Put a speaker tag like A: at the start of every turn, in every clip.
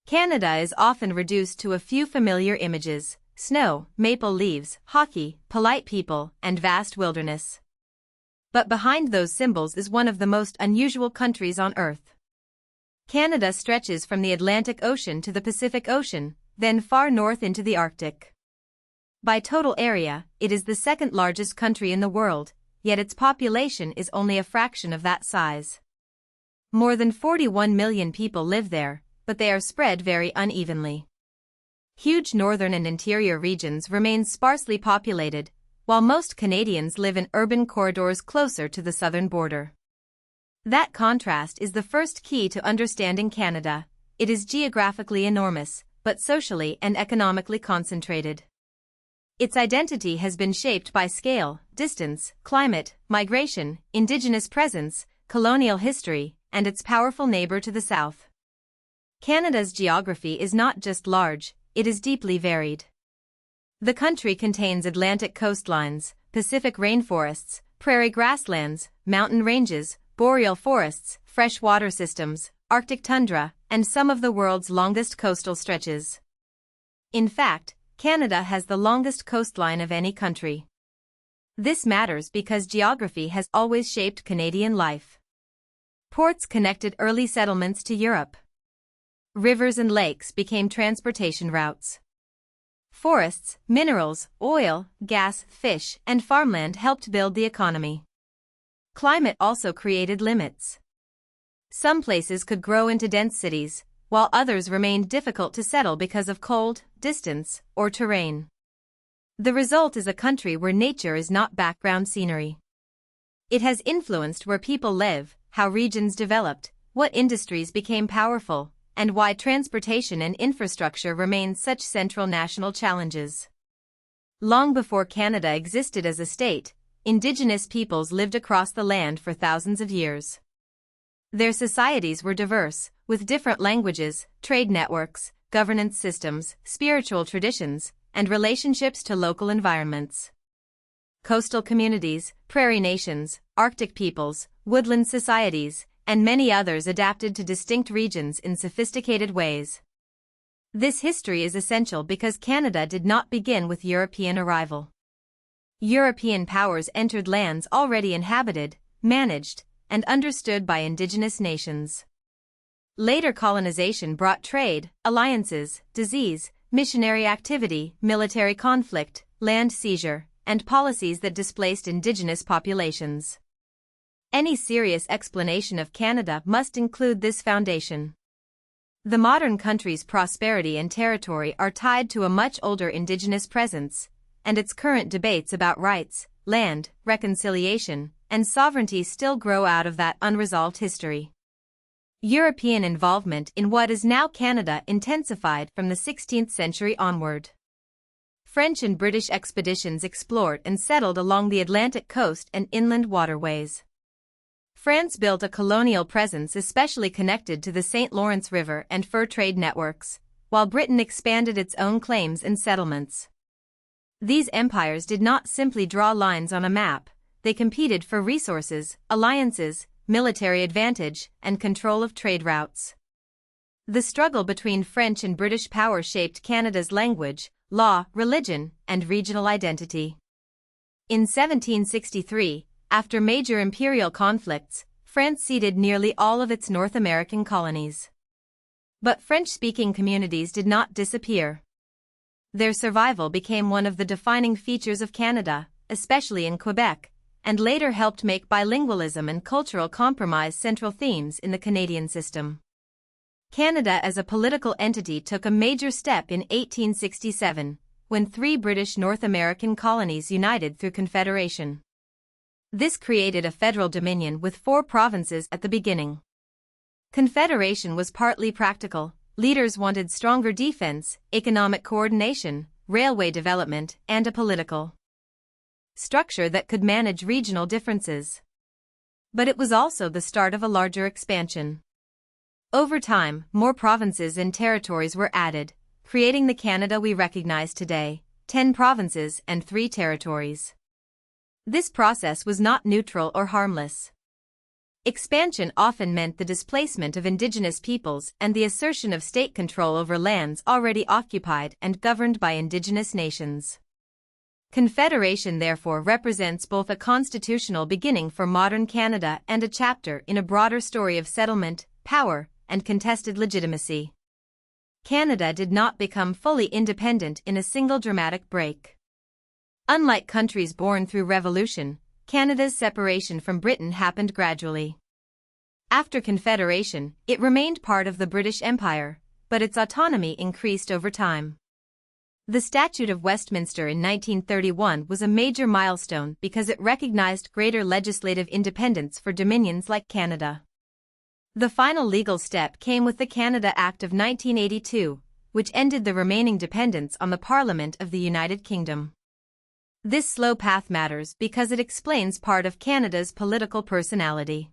A: Canada is often reduced to a few familiar images: snow, maple leaves, hockey, polite people, and vast wilderness. But behind those symbols is one of the most unusual countries on Earth. Canada stretches from the Atlantic Ocean to the Pacific Ocean, then far north into the Arctic. By total area, it is the second largest country in the world, yet its population is only a fraction of that size. More than 41 million people live there, but they are spread very unevenly. Huge northern and interior regions remain sparsely populated, while most Canadians live in urban corridors closer to the southern border. That contrast is the first key to understanding Canada. It is geographically enormous, but socially and economically concentrated. Its identity has been shaped by scale, distance, climate, migration, Indigenous presence, colonial history, and its powerful neighbor to the south. Canada's geography is not just large, it is deeply varied. The country contains Atlantic coastlines, Pacific rainforests, prairie grasslands, mountain ranges, boreal forests, fresh water systems, Arctic tundra, and some of the world's longest coastal stretches. In fact, Canada has the longest coastline of any country. This matters because geography has always shaped Canadian life. Ports connected early settlements to Europe. Rivers and lakes became transportation routes. Forests, minerals, oil, gas, fish, and farmland helped build the economy. Climate also created limits. Some places could grow into dense cities, while others remained difficult to settle because of cold, distance, or terrain. The result is a country where nature is not background scenery. It has influenced where people live, how regions developed, what industries became powerful, and why transportation and infrastructure remain such central national challenges. Long before Canada existed as a state, Indigenous peoples lived across the land for thousands of years. Their societies were diverse, with different languages, trade networks, governance systems, spiritual traditions, and relationships to local environments. Coastal communities, prairie nations, Arctic peoples, woodland societies, and many others adapted to distinct regions in sophisticated ways. This history is essential because Canada did not begin with European arrival. European powers entered lands already inhabited, managed, and understood by Indigenous nations. Later colonization brought trade, alliances, disease, missionary activity, military conflict, land seizure, and policies that displaced Indigenous populations. Any serious explanation of Canada must include this foundation. The modern country's prosperity and territory are tied to a much older Indigenous presence, and its current debates about rights, land, reconciliation, and sovereignty still grow out of that unresolved history. European involvement in what is now Canada intensified from the 16th century onward. French and British expeditions explored and settled along the Atlantic coast and inland waterways. France built a colonial presence especially connected to the St. Lawrence River and fur trade networks, while Britain expanded its own claims and settlements. These empires did not simply draw lines on a map, they competed for resources, alliances, military advantage, and control of trade routes. The struggle between French and British power shaped Canada's language, law, religion, and regional identity. In 1763, after major imperial conflicts, France ceded nearly all of its North American colonies. But French-speaking communities did not disappear. Their survival became one of the defining features of Canada, especially in Quebec, and later helped make bilingualism and cultural compromise central themes in the Canadian system. Canada as a political entity took a major step in 1867, when 3 British North American colonies united through Confederation. This created a federal dominion with 4 provinces at the beginning. Confederation was partly practical. Leaders wanted stronger defense, economic coordination, railway development, and a political structure that could manage regional differences. But it was also the start of a larger expansion. Over time, more provinces and territories were added, creating the Canada we recognize today, 10 provinces and 3 territories. This process was not neutral or harmless. Expansion often meant the displacement of indigenous peoples and the assertion of state control over lands already occupied and governed by indigenous nations. Confederation therefore represents both a constitutional beginning for modern Canada and a chapter in a broader story of settlement, power, and contested legitimacy. Canada did not become fully independent in a single dramatic break. Unlike countries born through revolution, Canada's separation from Britain happened gradually. After Confederation, it remained part of the British Empire, but its autonomy increased over time. The Statute of Westminster in 1931 was a major milestone because it recognized greater legislative independence for dominions like Canada. The final legal step came with the Canada Act of 1982, which ended the remaining dependence on the Parliament of the United Kingdom. This slow path matters because it explains part of Canada's political personality.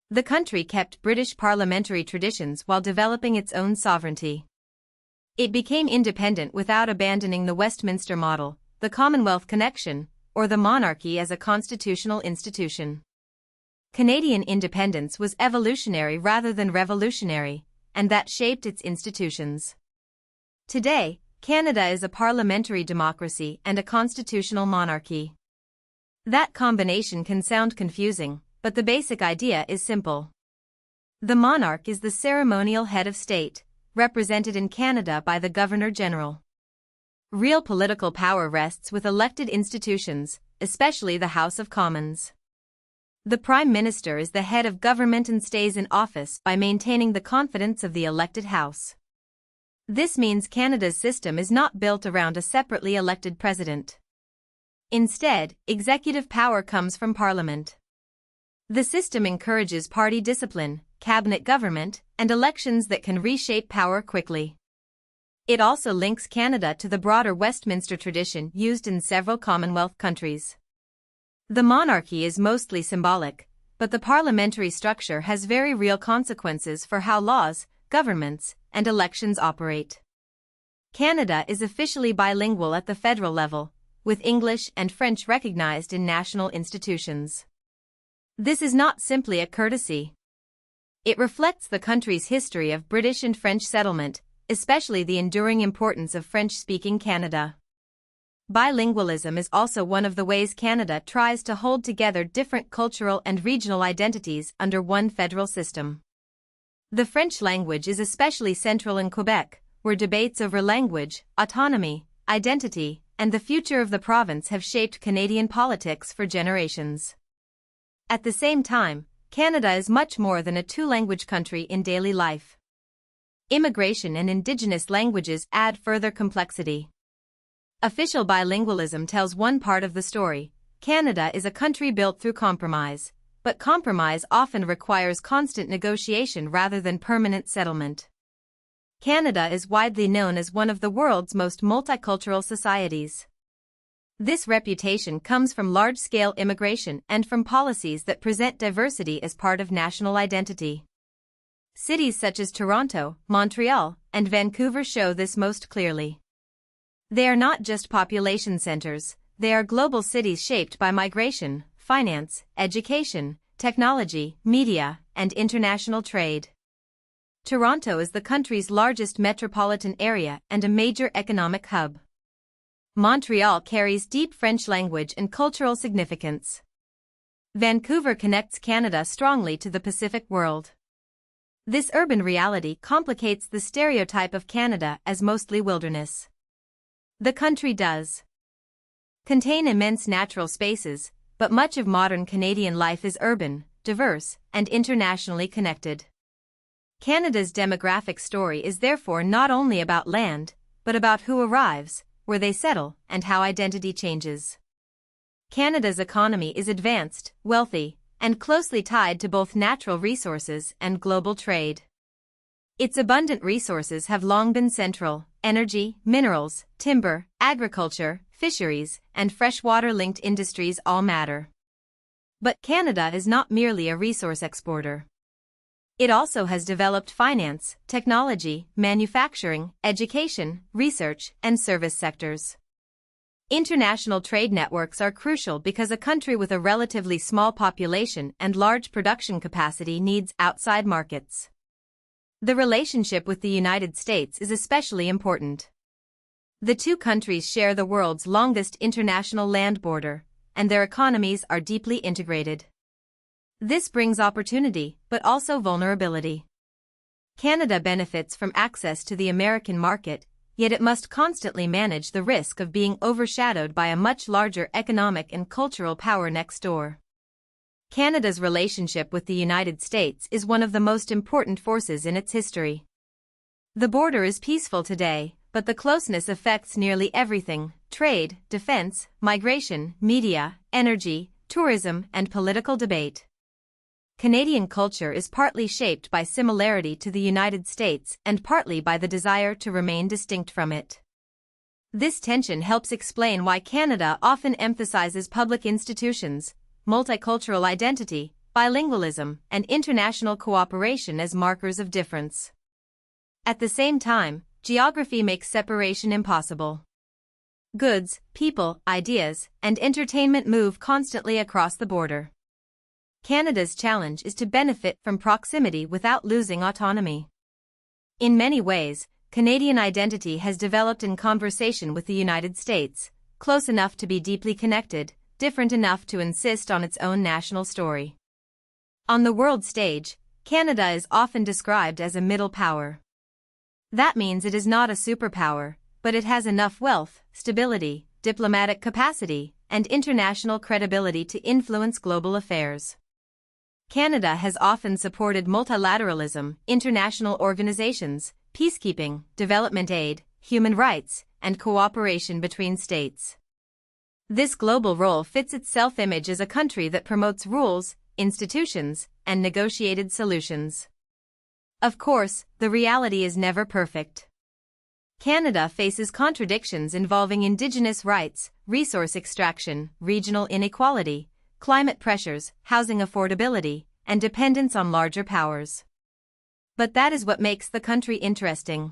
A: The country kept British parliamentary traditions while developing its own sovereignty. It became independent without abandoning the Westminster model, the Commonwealth connection, or the monarchy as a constitutional institution. Canadian independence was evolutionary rather than revolutionary, and that shaped its institutions. Today, Canada is a parliamentary democracy and a constitutional monarchy. That combination can sound confusing, but the basic idea is simple. The monarch is the ceremonial head of state, represented in Canada by the Governor-General. Real political power rests with elected institutions, especially the House of Commons. The Prime Minister is the head of government and stays in office by maintaining the confidence of the elected House. This means Canada's system is not built around a separately elected president. Instead, executive power comes from Parliament. The system encourages party discipline, cabinet government, and elections that can reshape power quickly. It also links Canada to the broader Westminster tradition used in several Commonwealth countries. The monarchy is mostly symbolic, but the parliamentary structure has very real consequences for how laws, governments, and elections operate. Canada is officially bilingual at the federal level, with English and French recognized in national institutions. This is not simply a courtesy. It reflects the country's history of British and French settlement, especially the enduring importance of French-speaking Canada. Bilingualism is also one of the ways Canada tries to hold together different cultural and regional identities under one federal system. The French language is especially central in Quebec, where debates over language, autonomy, identity, and the future of the province have shaped Canadian politics for generations. At the same time, Canada is much more than a two-language country in daily life. Immigration and Indigenous languages add further complexity. Official bilingualism tells one part of the story. Canada is a country built through compromise, but compromise often requires constant negotiation rather than permanent settlement. Canada is widely known as one of the world's most multicultural societies. This reputation comes from large-scale immigration and from policies that present diversity as part of national identity. Cities such as Toronto, Montreal, and Vancouver show this most clearly. They are not just population centers, they are global cities shaped by migration, finance, education, technology, media, and international trade. Toronto is the country's largest metropolitan area and a major economic hub. Montreal carries deep French language and cultural significance. Vancouver connects Canada strongly to the Pacific world. This urban reality complicates the stereotype of Canada as mostly wilderness. The country does contain immense natural spaces, but much of modern Canadian life is urban, diverse, and internationally connected. Canada's demographic story is therefore not only about land, but about who arrives, where they settle, and how identity changes. Canada's economy is advanced, wealthy, and closely tied to both natural resources and global trade. Its abundant resources have long been central: energy, minerals, timber, agriculture, fisheries, and freshwater-linked industries all matter. But Canada is not merely a resource exporter. It also has developed finance, technology, manufacturing, education, research, and service sectors. International trade networks are crucial because a country with a relatively small population and large production capacity needs outside markets. The relationship with the United States is especially important. The two countries share the world's longest international land border, and their economies are deeply integrated. This brings opportunity, but also vulnerability. Canada benefits from access to the American market, yet it must constantly manage the risk of being overshadowed by a much larger economic and cultural power next door. Canada's relationship with the United States is one of the most important forces in its history. The border is peaceful today, but the closeness affects nearly everything: trade, defense, migration, media, energy, tourism, and political debate. Canadian culture is partly shaped by similarity to the United States and partly by the desire to remain distinct from it. This tension helps explain why Canada often emphasizes public institutions, multicultural identity, bilingualism, and international cooperation as markers of difference. At the same time, geography makes separation impossible. Goods, people, ideas, and entertainment move constantly across the border. Canada's challenge is to benefit from proximity without losing autonomy. In many ways, Canadian identity has developed in conversation with the United States, close enough to be deeply connected, different enough to insist on its own national story. On the world stage, Canada is often described as a middle power. That means it is not a superpower, but it has enough wealth, stability, diplomatic capacity, and international credibility to influence global affairs. Canada has often supported multilateralism, international organizations, peacekeeping, development aid, human rights, and cooperation between states. This global role fits its self-image as a country that promotes rules, institutions, and negotiated solutions. Of course, the reality is never perfect. Canada faces contradictions involving Indigenous rights, resource extraction, regional inequality, climate pressures, housing affordability, and dependence on larger powers. But that is what makes the country interesting.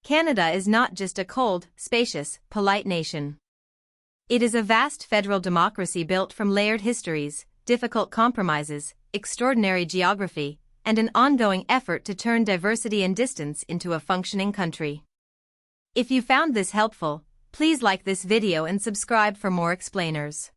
A: Canada is not just a cold, spacious, polite nation. It is a vast federal democracy built from layered histories, difficult compromises, extraordinary geography, and an ongoing effort to turn diversity and distance into a functioning country. If you found this helpful, please like this video and subscribe for more explainers.